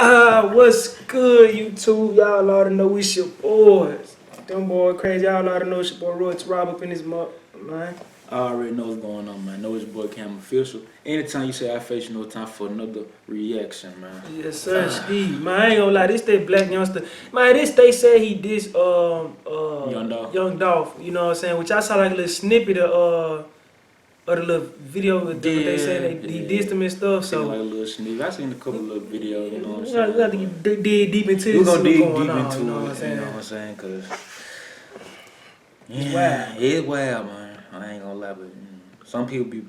What's good, YouTube? Y'all ought to know it's your boys. Them boy crazy. Y'all ought to know it's your boy Roy to Rob up in this mug, man. I already know what's going on, man. Know it's your boy Cam Official. Anytime you say I face you, no time for another reaction, man. Yes, sir, Steve. Man, I ain't gonna lie, this that Blac Youngsta. Man, this they said he dissed Young Dolph. You know what I'm saying? Which I saw like a little snippet of the little video with what they said he dissed him and stuff. So like a little sneak. I seen a couple little videos. You know what I'm we saying? got to dig deep into this. We're gonna dig deep into into it. it. You know what I'm saying? Cause it's wild. It's wild, man. I ain't gonna lie, but some people be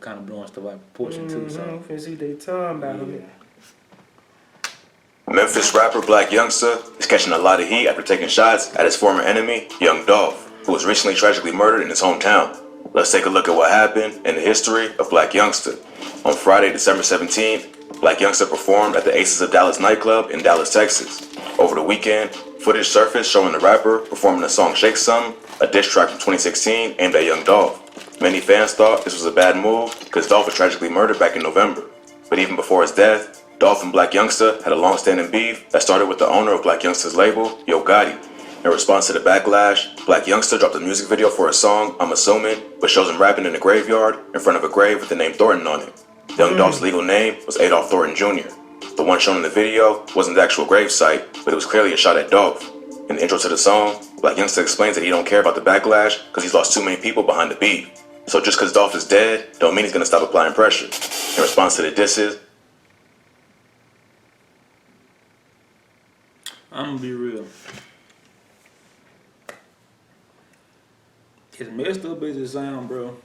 kind of blowing stuff out of proportion too. So I'm finna see what they talking about him. Memphis rapper Blac Youngsta is catching a lot of heat after taking shots at his former enemy, Young Dolph, who was recently tragically murdered in his hometown. Let's take a look at what happened in the history of Blac Youngsta. On Friday, December 17th, Blac Youngsta performed at the Aces of Dallas nightclub in Dallas, Texas. Over the weekend, footage surfaced showing the rapper performing the song Shake Some, a diss track from 2016 aimed at Young Dolph. Many fans thought this was a bad move because Dolph was tragically murdered back in November. But even before his death, Dolph and Blac Youngsta had a long-standing beef that started with the owner of Blac Youngsta's label, Yo Gotti. In response to the backlash, Blac Youngsta dropped a music video for his song, I'm Assuming, which shows him rapping in a graveyard in front of a grave with the name Thornton on it. Young Dolph's legal name was Adolph Thornton Jr. The one shown in the video wasn't the actual grave site, but it was clearly a shot at Dolph. In the intro to the song, Blac Youngsta explains that he don't care about the backlash because he's lost too many people behind the beef. So just because Dolph is dead, don't mean he's gonna stop applying pressure. In response to the disses, I'm gonna be real. As messed up as it sound, bro,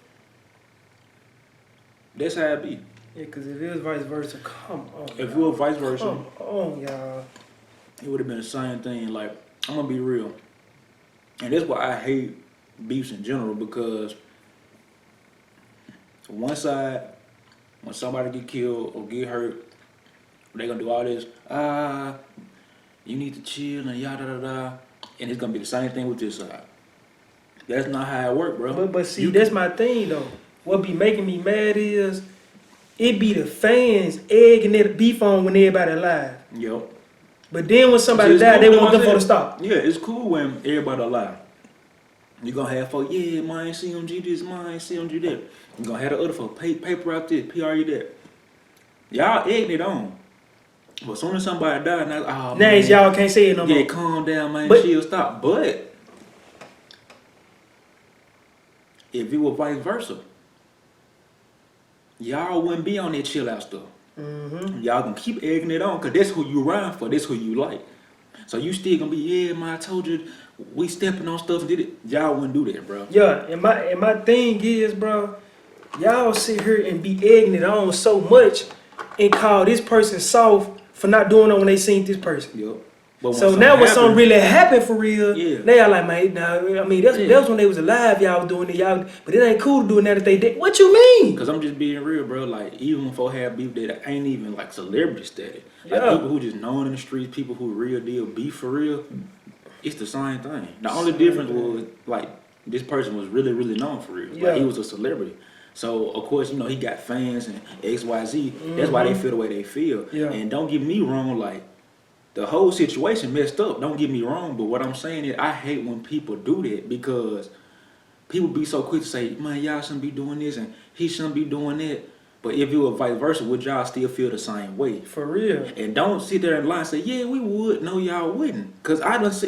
that's how it be. Yeah, because if it was vice versa, come on. If it was vice versa, Come on, y'all. it would have been the same thing. Like, I'm gonna be real. And that's why I hate beefs in general, because one side, when somebody get killed or get hurt, they gonna do all this, you need to chill and yada da da, and it's gonna be the same thing with this side. That's not how it work, bro. But see, that's my thing though. What be making me mad is it be the fans egging that beef on when everybody alive. Yep. But then when somebody die, they want them for to stop. Yeah, it's cool when everybody alive. You gonna have folks, yeah, mine CMG this, mine CMG that. You gonna have the other folks, paper out this, PRE that. Y'all egging it on. But as soon as somebody die, now y'all can't say it no more. Yeah, calm down, man. But chill, stop. But if it was vice versa, y'all wouldn't be on that chill out stuff. Y'all gonna keep egging it on, cause that's who you ride for. That's who you like. So you still gonna be, yeah, man. I told you we stepping on stuff and did it. Y'all wouldn't do that, bro. Yeah, and my thing is, bro, y'all sit here and be egging it on so much and call this person soft for not doing it when they seen this person. Yep. But So now when something really happened for real, yeah, they are like, man, nah, I mean, that was when they was alive, y'all was doing it, y'all, but it ain't cool to do it now that they dead. What you mean? Cause I'm just being real, bro. Like, even if I have beef that ain't even like celebrity status, like Yeah. people who just known in the streets, people who real deal beef for real, it's the same thing. The only difference was like this person was really, really known for real. Yeah. Like he was a celebrity. So of course, he got fans and XYZ. That's why they feel the way they feel. Yeah. And don't get me wrong, like the whole situation messed up. Don't get me wrong, but what I'm saying is I hate when people do that, because people be so quick to say, man, y'all shouldn't be doing this and he shouldn't be doing that. But if it was vice versa, would y'all still feel the same way? For real. And don't sit there and lie and say, yeah, we would. No, y'all wouldn't. Because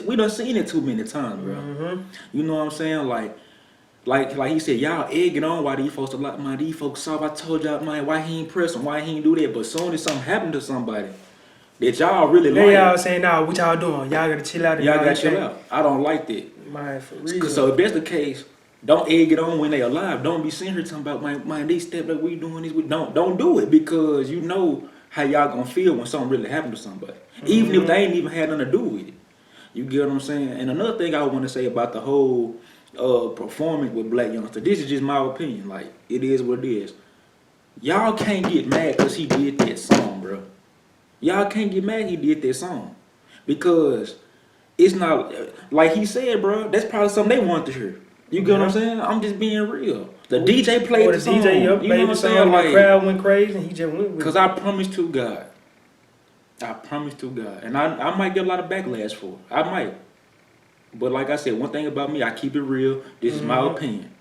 we done seen it too many times, bro. You know what I'm saying? Like he said, y'all egging on why these folks are like, man, these folks soft. I told y'all, man, why he ain't pressing, why he ain't do that. But as soon as something happened to somebody that y'all really like, y'all saying, nah, what y'all doing? Y'all gotta chill out. Y'all gotta chill out. I don't like that. Man, for real. So if that's the case, don't egg it on when they alive. Don't be sitting here talking about, man, they stepped up, we doing this. Don't do it, because you know how y'all gonna feel when something really happened to somebody. Even if they ain't even had nothing to do with it. You get what I'm saying? And another thing I want to say about the whole performance with Blac Youngsta, this is just my opinion. Like, it is what it is. Y'all can't get mad because he did that song, bro. Y'all can't get mad he did that song, because it's not like he said, bro. That's probably something they want to hear. You get what I'm saying? I'm just being real. The DJ played the song. DJ you know what I'm saying? Like, the crowd went crazy and he just went with it. Because I promise to God, I promise to God. And I might get a lot of backlash for it. I might. But like I said, one thing about me, I keep it real. This is my opinion.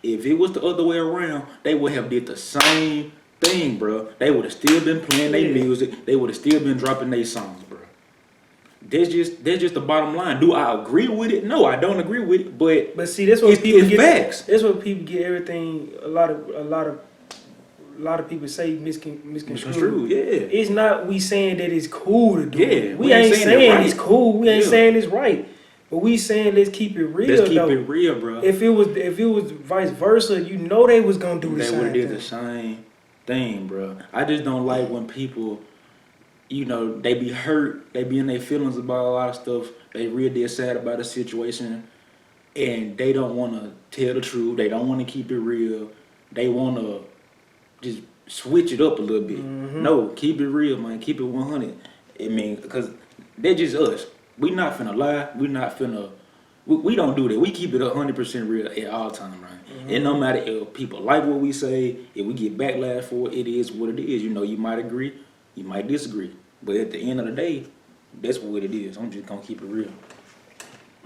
If it was the other way around, they would have did the same thing, bro. They would have still been playing their music. They would have still been dropping their songs, bro. That's just the bottom line. Do I agree with it? No, I don't agree with it. But see, that's what people get. Facts. That's what people get everything. A lot of people say misconstrued. Yeah. It's not we saying that it's cool to do. Yeah. We ain't saying it's cool. We ain't Yeah. saying it's right. But we saying let's keep it real. Let's keep it real, bro. If it was vice versa, you know they was gonna do the same. They would have did the same thing, bro. I just don't like when people, you know, they be hurt, they be in their feelings about a lot of stuff. They real dead sad about a situation, and they don't want to tell the truth. They don't want to keep it real. They want to just switch it up a little bit. No, keep it real, man. Keep it 100. I mean, because they're just us. We not finna lie. We not finna. We don't do that. We keep it 100% real at all time, right? And no matter if people like what we say, if we get backlash for it, it is what it is. You know, you might agree, you might disagree, but at the end of the day, that's what it is. I'm just gonna keep it real.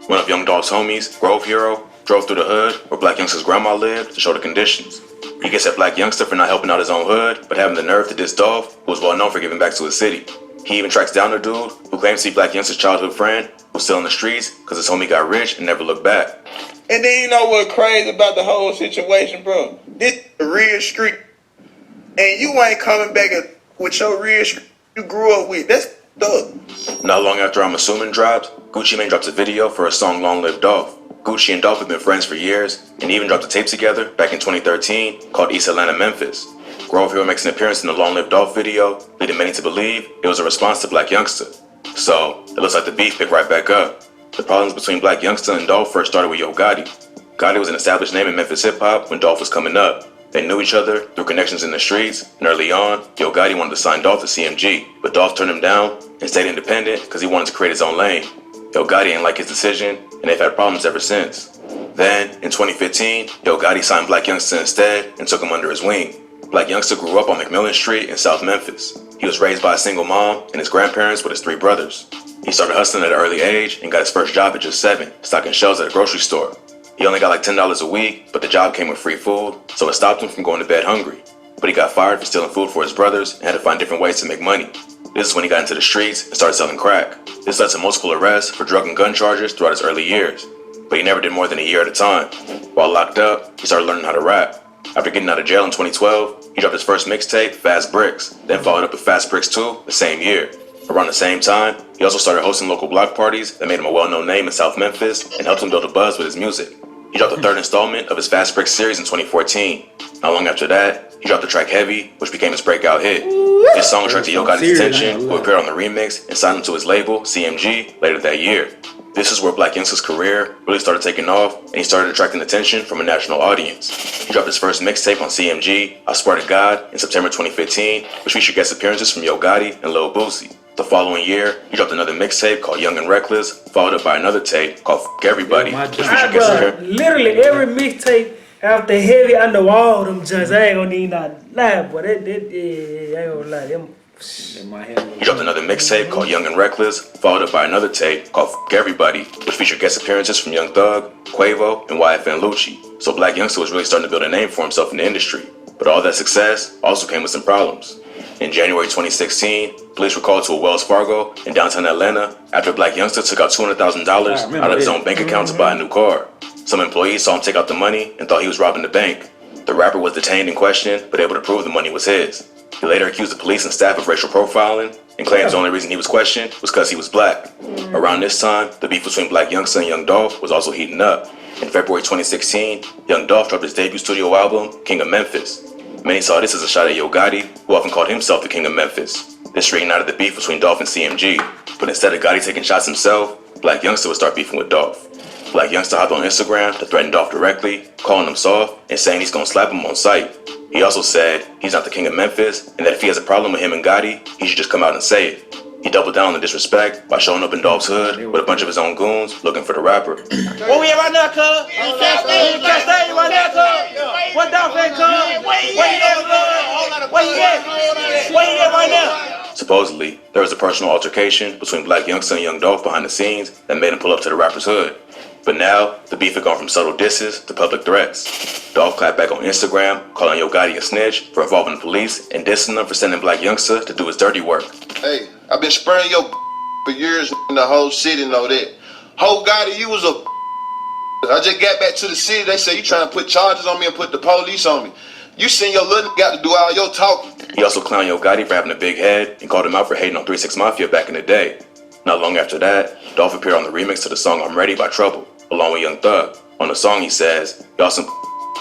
One of Young Dolph's homies, Grove Hero, drove through the hood where Blac Youngsta's grandma lived to show the conditions. He gets at Blac Youngsta for not helping out his own hood, but having the nerve to diss Dolph, who was well known for giving back to his city. He even tracks down the dude who claims to be Blac Youngsta's childhood friend, who's still in the streets because his homie got rich and never looked back. And then you know what crazy about the whole situation, bro? This a real street, and you ain't coming back with your real street you grew up with. That's thug. Not long after I'm Assuming dropped, Gucci Mane drops a video for his song Long Live Dolph. Gucci and Dolph have been friends for years, and even dropped a tape together back in 2013 called East Atlanta Memphis. Grove Hero makes an appearance in the Long Live Dolph video, leading many to believe it was a response to Blac Youngsta. So, it looks like the beef picked right back up. The problems between Blac Youngsta and Dolph first started with Yo Gotti. Gotti was an established name in Memphis hip-hop when Dolph was coming up. They knew each other through connections in the streets, and early on, Yo Gotti wanted to sign Dolph to CMG, but Dolph turned him down and stayed independent because he wanted to create his own lane. Yo Gotti didn't like his decision, and they've had problems ever since. Then, in 2015, Yo Gotti signed Blac Youngsta instead and took him under his wing. Blac Youngsta grew up on McMillan Street in South Memphis. He was raised by a single mom and his grandparents with his 3 brothers. He started hustling at an early age and got his first job at just 7, stocking shelves at a grocery store. He only got like $10 a week, but the job came with free food, so it stopped him from going to bed hungry. But he got fired for stealing food for his brothers and had to find different ways to make money. This is when he got into the streets and started selling crack. This led to multiple arrests for drug and gun charges throughout his early years. But he never did more than a year at a time. While locked up, he started learning how to rap. After getting out of jail in 2012, he dropped his first mixtape, Fast Bricks, then followed up with Fast Bricks 2 the same year. Around the same time, he also started hosting local block parties that made him a well-known name in South Memphis and helped him build a buzz with his music. He dropped the 3rd installment of his Fast Bricks series in 2014. Not long after that, he dropped the track Heavy, which became his breakout hit. This song attracted Yo Gotti's attention, who appeared on the remix and signed him to his label, CMG, later that year. This is where Blac Youngsta's career really started taking off, and he started attracting attention from a national audience. He dropped his first mixtape on CMG, I Swear to God, in September 2015, which featured guest appearances from Yo Gotti and Lil Boosie. The following year, he dropped another mixtape called Young and Reckless, followed up by another tape called F*** Everybody, which featured guest appearances. Literally every mixtape after Heavy, I know all them joints. I ain't gonna need not lie, boy. I ain't gonna lie. Them. He dropped another mixtape called Young and Reckless, followed up by another tape called F*** Everybody, which featured guest appearances from Young Thug, Quavo, and YFN Lucci. So Blac Youngsta was really starting to build a name for himself in the industry. But all that success also came with some problems. In January 2016, police were called to a Wells Fargo in downtown Atlanta after Blac Youngsta took out $200,000 out of his own bank account to buy a new car. Some employees saw him take out the money and thought he was robbing the bank. The rapper was detained and questioned, but able to prove the money was his. He later accused the police and staff of racial profiling and claims the only reason he was questioned was because he was black. Around this time, the beef between Blac Youngsta and Young Dolph was also heating up. In February 2016, Young Dolph dropped his debut studio album, King of Memphis. Many saw this as a shot at Yo Gotti, who often called himself the King of Memphis. This reignited the beef between Dolph and CMG, but instead of Gotti taking shots himself, Blac Youngsta would start beefing with Dolph. Blac Youngsta hopped on Instagram to threaten Dolph directly, calling him soft and saying he's gonna slap him on sight. He also said he's not the King of Memphis and that if he has a problem with him and Gotti, he should just come out and say it. He doubled down on the disrespect by showing up in Dolph's hood with a bunch of his own goons looking for the rapper. Where we at right now, cuz? Cat State right now, cuz? What Dolph at, cuz? Where he at, cuz? Where he at? Where he at right now? Supposedly, there was a personal altercation between Blac Youngsta and Young Dolph behind the scenes that made him pull up to the rapper's hood. But now, the beef had gone from subtle disses to public threats. Dolph clapped back on Instagram, calling Yo Gotti a snitch for involving the police and dissing them for sending Blac Youngsta to do his dirty work. Hey, I've been spraying your for years in the whole city know that. Ho Gotti, you was a I just got back to the city, they say you trying to put charges on me and put the police on me. You seen your little got to do all your talking. He also clowned Yo Gotti for having a big head and called him out for hating on 3 6 Mafia back in the day. Not long after that, Dolph appeared on the remix to the song I'm Ready by Trouble, along with Young Thug. On the song he says, y'all some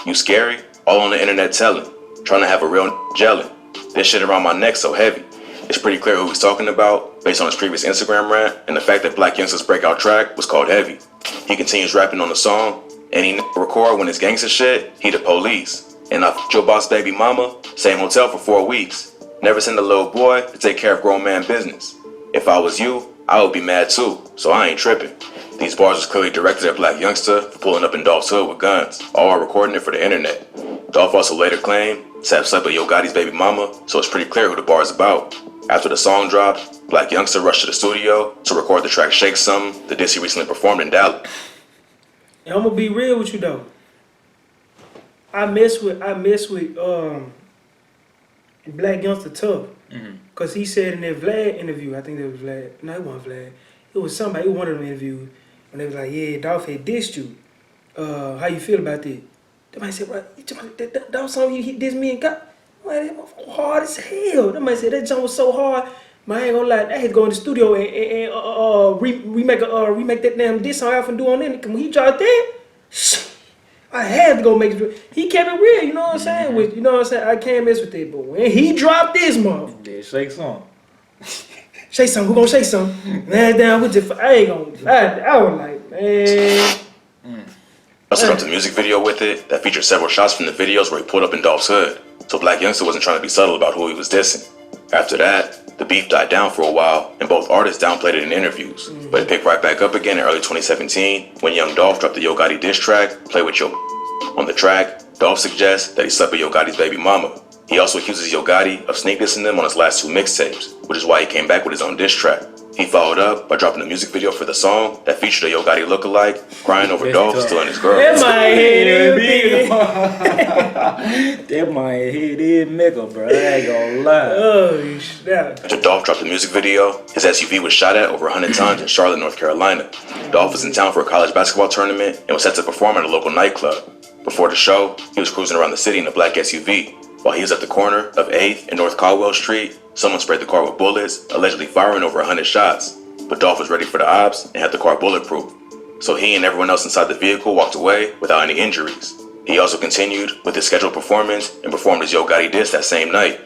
you scary? All on the internet telling, trying to have a real gelling. This shit around my neck so heavy. It's pretty clear who he's talking about based on his previous Instagram rant and the fact that Blac Youngsta's breakout track was called Heavy. He continues rapping on the song, and he record when it's gangsta shit, he the police. And I f***ed your boss baby mama, same hotel for 4 weeks. Never send a little boy to take care of grown man business. If I was you, I would be mad too, so I ain't tripping. These bars was clearly directed at Blac Youngsta for pulling up in Dolph's hood with guns, all while recording it for the internet. Dolph also later claimed Sap slept with Yo Gotti's baby mama, so it's pretty clear who the bar is about. After the song dropped, Blac Youngsta rushed to the studio to record the track Shake Something, the diss he recently performed in Dallas. And I'm gonna be real with you though. I mess with Blac Youngsta tough. Cause he said in that Vlad interview, I think that was Vlad. No, it wasn't Vlad. It was somebody. It was one of them interviews, and they was like, "Yeah, Dolph had dissed you. How you feel about that?" Somebody said, "What? That Dolph song he dissed me and got man, that motherfucker hard as hell." Somebody said that song was so hard. Man, I ain't gonna lie. I had to go in the studio and remake that damn diss song out and do on it. When he dropped that, I had to go make it. He kept it real, you know what I'm saying? With, you know what I'm saying? I can't mess with it, but when he dropped this motherfucker, Yeah, shake some. shake something, who gonna shake something? Man, down with the I ain't gonna lie. I was like, man. Also dropped a music video with it that featured several shots from the videos where he pulled up in Dolph's hood, so Blac Youngsta wasn't trying to be subtle about who he was dissing. After that, the beef died down for a while, and both artists downplayed it in interviews. But it picked right back up again in early 2017 when Young Dolph dropped the Yo Gotti diss track, Play With Yo. On the track, Dolph suggests that he slept with Yo Gotti's baby mama. He also accuses Yo Gotti of sneak dissing them on his last 2 mixtapes, which is why he came back with his own diss track. He followed up by dropping a music video for the song that featured a Yo Gotti lookalike crying over Dolph stealing his girl. That my head big. That my head is nigga, bro. I ain't gonna lie. Oh, snap. After Dolph dropped the music video, his SUV was shot at over 100 times in Charlotte, North Carolina. Dolph was in town for a college basketball tournament and was set to perform at a local nightclub. Before the show, he was cruising around the city in a black SUV. While he was at the corner of 8th and North Caldwell Street, someone sprayed the car with bullets, allegedly firing over 100 shots. But Dolph was ready for the ops and had the car bulletproof. So he and everyone else inside the vehicle walked away without any injuries. He also continued with his scheduled performance and performed his Yo Gotti diss that same night.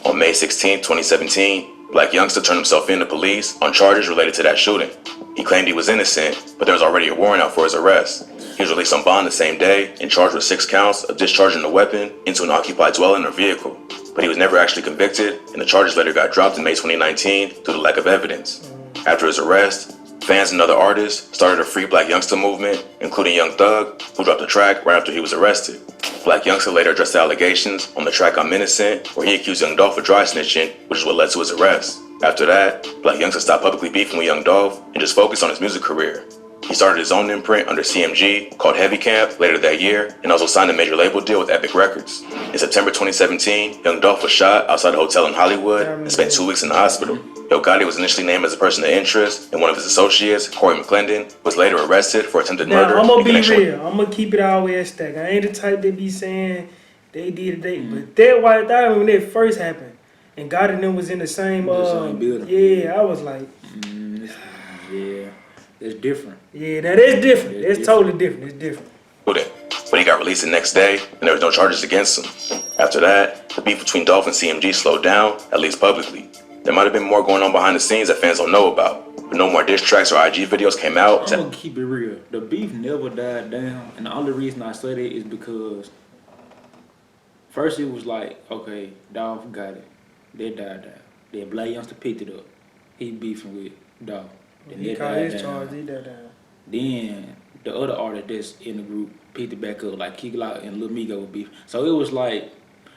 On May 16, 2017, Blac Youngsta turned himself in to police on charges related to that shooting. He claimed he was innocent, but there was already a warrant out for his arrest. He was released on bond the same day and charged with 6 counts of discharging a weapon into an occupied dwelling or vehicle. But he was never actually convicted, and the charges later got dropped in May 2019 due to lack of evidence. After his arrest, fans and other artists started a Free Blac Youngsta movement, including Young Thug, who dropped the track right after he was arrested. Blac Youngsta later addressed the allegations on the track I'm Innocent, where he accused Young Dolph of dry snitching, which is what led to his arrest. After that, Blac Youngsta stopped publicly beefing with Young Dolph and just focused on his music career. He started his own imprint under CMG called Heavy Camp later that year and also signed a major label deal with Epic Records. In September 2017, Young Dolph was shot outside a hotel in Hollywood and spent 2 weeks in the hospital. Yo Gotti was initially named as a person of interest, and one of his associates, Corey McClendon, was later arrested for attempted murder. Now, I'm gonna be real. I'm gonna keep it all the way at stack. I ain't the type that be saying they did it, but that white thing when that first happened, and Gotti and them was in the same building. Yeah, I was like, yeah, it's different. Yeah, that is different. It's totally different. It's different. But he got released the next day, and there was no charges against him. After that, the beef between Dolph and CMG slowed down, at least publicly. There might have been more going on behind the scenes that fans don't know about, but no more diss tracks or IG videos came out. I'm gonna keep it real. The beef never died down, and the only reason I say that is because first it was like, okay, Dolph got it. They died down. Then Blac Youngsta picked it up. He beefing with Dolph. Then He caught his charge. He died down. Then the other artist that's in the group picked it back up, like Key Glock and Lil Migo beef. So it was like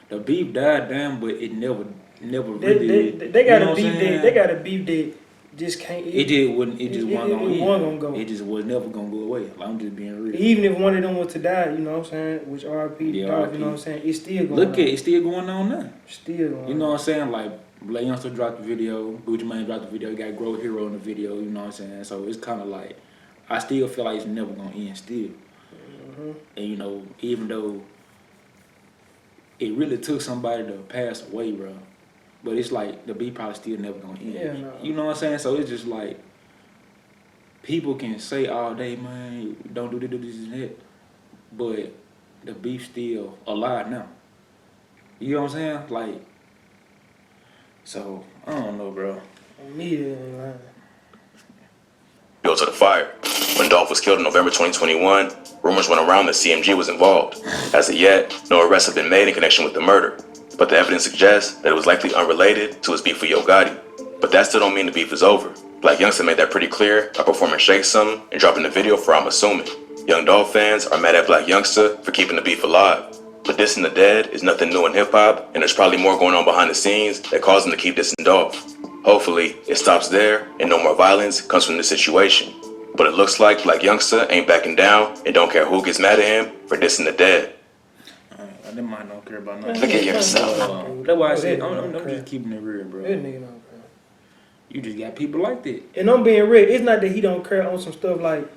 the beef died down, but it never never really. They got a beef that. They got a beef that just can't. It just wasn't. It just wasn't gonna go. It just was never gonna go away. Like, I'm just being real. Even if one of them was to die, you know what I'm saying, which RP, Dolph, you know what I'm saying, it's still going on. Look at it's still going on now. Still going on. You know what I'm saying? Like, Blac Youngsta dropped the video, Gucci Mane dropped the video, you got Grow Hero in the video, you know what I'm saying? So it's kind of like, I still feel like it's never going to end still. And, you know, even though it really took somebody to pass away, bro, but it's like, the beat probably still never going to end. Yeah, no. You know what I'm saying? So it's just like, people can say all day, man, don't do this and that, but the beef's still alive now. You know what I'm saying? Like, so, I don't know, bro. Me, Go to the fire. When Dolph was killed in November 2021, rumors went around that CMG was involved. As of yet, no arrests have been made in connection with the murder, but the evidence suggests that it was likely unrelated to his beef with Yo Gotti. But that still don't mean the beef is over. Blac Youngsta made that pretty clear by performing Shake Some and dropping the video for I'm Assuming. Young Dolph fans are mad at Blac Youngsta for keeping the beef alive. But dissing the dead is nothing new in hip-hop, and there's probably more going on behind the scenes that caused him to keep dissing Dolph. Hopefully, it stops there and no more violence comes from this situation. But it looks like Blac Youngsta ain't backing down and don't care who gets mad at him for dissing the dead. I might not care about nothing. Look at yourself. That's why I said, I'm just keeping it real, bro. That nigga don't care. You just got people like that. And I'm being real, it's not that he don't care on some stuff like,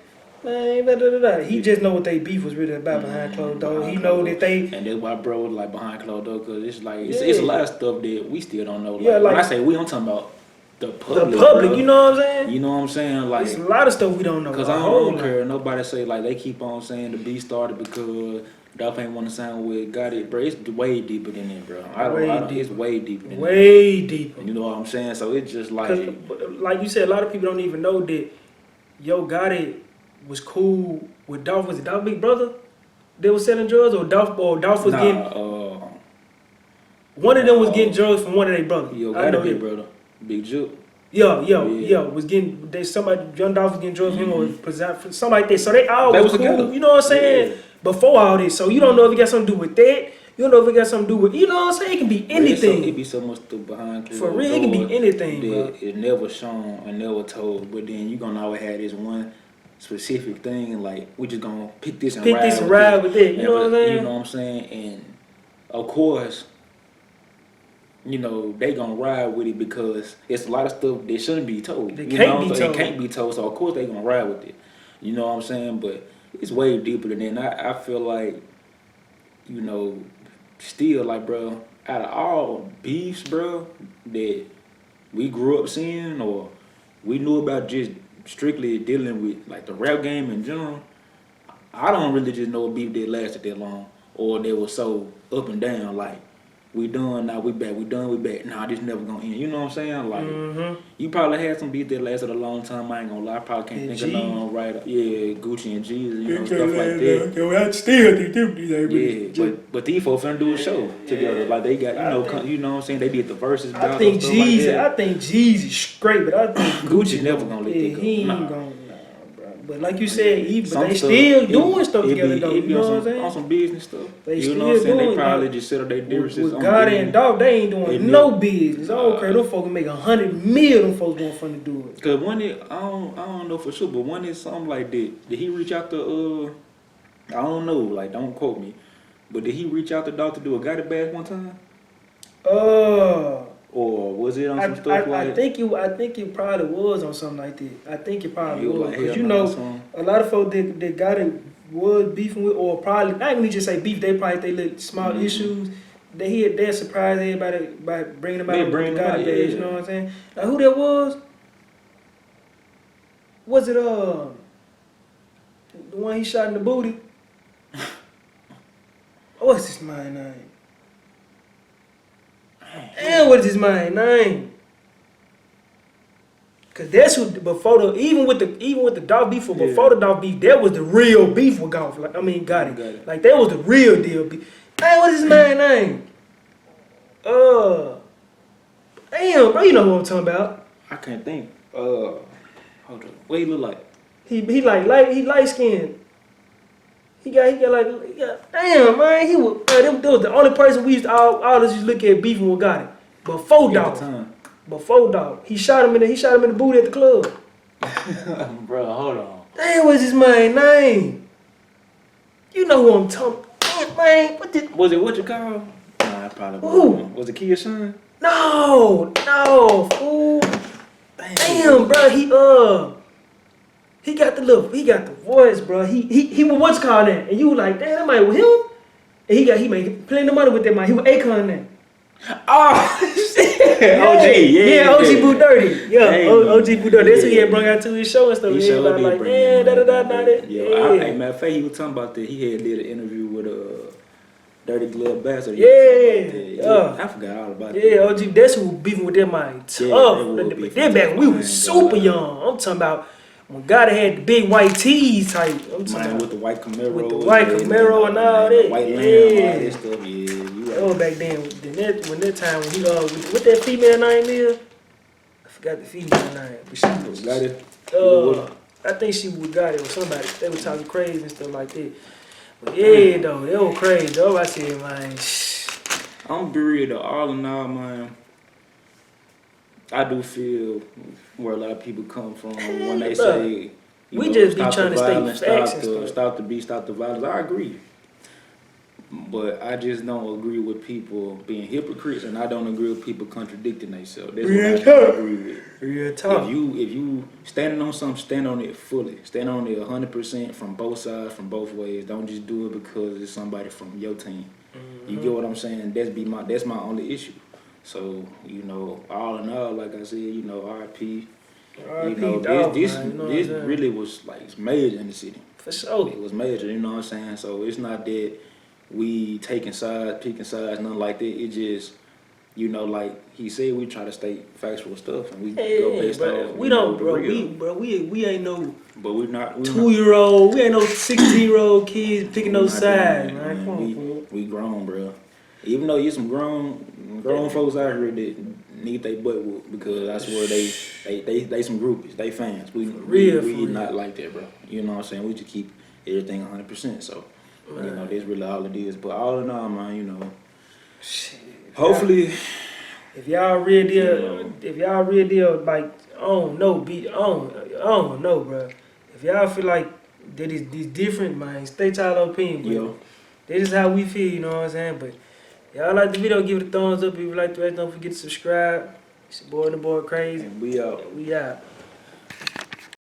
man, da. He just know what they beef was really about behind closed doors. He know that they... And that's why bro was like behind closed doors, because it's like, it's a lot of stuff that we still don't know. Like, Yeah, like- when I say we, I'm talking about the public. The public, bro. you know what I'm saying? You know what I'm saying? Like, There's a lot of stuff we don't know. because I don't care. Nobody say, like, they keep on saying the beef started because Dolph ain't want to sign with Gotti. Bro, it's way deeper than that, bro. It's way deeper than that. Way deeper. You know what I'm saying? So it's just like... Like you said, a lot of people don't even know that Yo Gotti was cool with Dolph. Was it Dolph big brother that was selling drugs, or Dolph was getting... one of them was getting drugs from one of their brothers. Yo Gotti big brother. Big Juke. Yeah, was getting Young Dolph was getting drugs from him or something like that. So they all was cool. together. You know what I'm saying? Yeah. Before all this, so you don't know if it got something to do with that. You don't know if it got something to do with, you know what I'm saying? It can be anything. It be so much stuff behind closed For real, it can be anything, bro. It never shown and never told. But then you gonna always have this one specific thing, like we just gonna pick this and ride with it. You know what I'm saying? You know what I'm saying? And of course, you know, they gonna ride with it because it's a lot of stuff that shouldn't be told. It can't be told, so of course they gonna ride with it. You know what I'm saying? But it's way deeper than that. I feel like, you know, still like, bro, out of all beefs, bro, that we grew up seeing or we knew about just strictly dealing with like the rap game in general, I don't really just know a beef that lasted that long or that was so up and down, like, we done, now we back, we done, we back. Nah, this never gonna end. You know what I'm saying? Like, you probably had some beats that lasted a long time. I ain't gonna lie. I probably can't think of none right. Yeah, Gucci and Jesus, you know, stuff like that. I still think them. Yeah, but these folks finna do a show together. Like, they got, you know what I'm saying? They did the verses. I think Jeezy straight, but I think Gucci never gonna let that go. He ain't gonna. But like you said, but they still doing stuff together though. You know what I'm saying? On some business stuff. They you still know what I'm saying? doing. They probably just settle their differences. With Gotti and Dolph, they ain't doing no business. I don't care. Them folks make $100 million. Them folks going fun to do it. Cause one is, I don't know for sure, but one is something like that. Did he reach out to I don't know, like, don't quote me, but did he reach out to Dolph to do a Gotti bag one time? Or was it on some stuff like? I think it probably was on something like that. I think it probably was. Like, because you know, a lot of folks that got it was beefing with, or probably, I ain't gonna just say beef, they probably they little small issues. They're surprised everybody by bringing them out with the Gotti bags, you know what I'm saying? Now who that was? Was it the one he shot in the booty? What's his man name? And what is his man name? Cause that's who before the even with the Dolph beef before the Dolph beef, that was the real beef with Dolph. Like, I mean, got it. Like, that was the real deal beef. Hey, what is his man name? Damn, bro, you know who I'm talking about. I can't think. Hold on. What he look like? He light skinned. He got damn, man, that was the only person we used to all us just look at beefing with Gotti. Before At the Dolph. time. Before Dolph. He shot him in the booty at the club. Bro, hold on. Damn, what's his man name? You know who I'm talking. Damn, man, what the? Was it what you call? Nah, I probably Who? wasn't. Was it Kia Son? No, fool. Damn, bro, he got the voice, bro. He was what's called that, and you were like, damn, that might was him. And he made plenty of money with that man. He was Akon that. Oh, Yeah. OG, Yeah, OG Boo Dirty. Yeah, Hey, OG Boo Dirty. That's who he had yeah. brought out to his show and stuff. He He sure everybody did like, bring man, him da-da-da-da-da. Hey, matter of fact, he was talking about that. He had did an interview with Dirty Glove Bastard. Yeah. I forgot all about that. Yeah, OG, that's who was beefing with that man. Tough. Yeah, they were beefing That back when we with was that man, super dog. young. I'm talking about when God had the big white tees type. I'm talking Man, about with the white Camaro. with the white Camaro and all the that. white lamb, Yeah. all that stuff. Yeah, you That right. was back then. When that time when he what that female name is? I forgot the female name, but she was Got it? I think she would got it or somebody. They were talking crazy and stuff like that. But yeah, though, they were crazy. Though I said, man, I'm be real though. All in all, man, I do feel where a lot of people come from when they say we just be stop trying the to stay violence, facts stop and the stuff. stop the violence. I agree, but I just don't agree with people being hypocrites, and I don't agree with people contradicting themselves. That's Real what I talk. don't agree with. Real talk. If you standing on something, stand on it fully. Stand on it 100% from both sides, from both ways. Don't just do it because it's somebody from your team. You get what I'm saying? That's my only issue. So, all in all, like I said, RP. This really was like it's major in the city. For sure. It was major, you know what I'm saying? So it's not that we taking sides, picking sides, nothing like that. It just, like he said, we try to state factual stuff and we go based off. We don't, bro. We ain't no But we're not 2-year-old. We ain't no 16-year-old kids picking no sides, doing man. that, Come on, fool. we grown, bro. Even though you some grown folks out here that need their butt whooped because I swear they some groupies, they fans. We not like that, bro. You know what I'm saying? We just keep everything 100%. So that's really all it is. But all in all, man, hopefully, if y'all real deal, like I don't know, bro. If y'all feel like that is different, man, state y'all opinion. yo. This is how we feel, you know what I'm saying? But y'all like the video, give it a thumbs up. If you like the rest, don't forget to subscribe. It's your boy and the boy Crazy. And we out. We out.